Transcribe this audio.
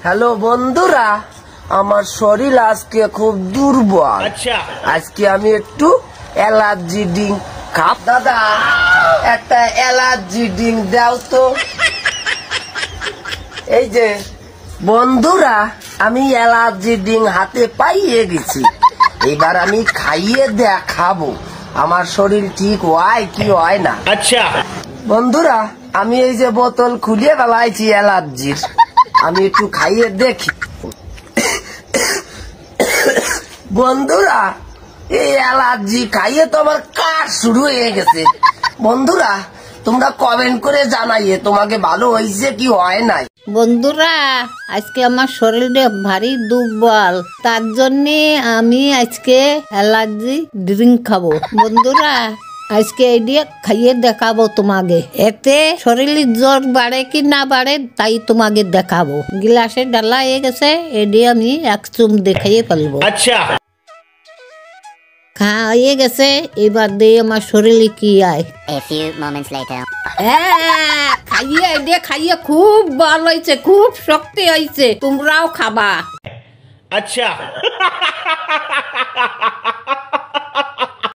Hello বন্ধুরা, আমার শরীর আজকে খুব দুর্বল। আজকে আমি একটু এলার্জি ড্রিঙ্ক খাব। দাদা, একটা এলার্জি ড্রিঙ্ক দাও তো। এই যে বন্ধুরা, আমি এলার্জি ড্রিঙ্ক হাতে পাইয়ে গেছি। এবার আমি খাইয়ে দেখাবো আমার শরীর ঠিক হয় কি হয় না। আচ্ছা বন্ধুরা, আমি এই যে বোতল খুলিয়ে ফেলাইছি এলার্জির, আমি একটু খাইয়ে দেখি। বন্ধুরা, এই অ্যালার্জি খাইয়ে তো আমার কাজ শুরু হয়ে গেছে। বন্ধুরা, তোমরা কমেন্ট করে জানাইয়ে তোমাকে ভালো হয়েছে কি হয় নাই। বন্ধুরা, আজকে আমার শরীরটা ভারী দুর্বল, তার জন্য আমি আজকে অ্যালার্জি ড্রিঙ্ক খাবো। বন্ধুরা, আজকে এই দিয়ে খাইয়ে দেখাবো তোমাকে, এতে শরীরের জ্বর বাড়ে কি না বাড়ে তাই তোমাকে দেখাবো। গিলাসে ডালা হয়ে গেছে, এই দিয়ে আমি এক চুম দেখাইয়ে ফেলবো। আচ্ছা, খাইয়ে গেছে, এবার দিয়ে আমার শরীরে কি আয়। হ্যাঁ, খাইয়ে এই দিয়ে খাইয়ে খুব ভালো হয়েছে, খুব শক্তি হয়েছে, তোমরাও খাবা। আচ্ছা।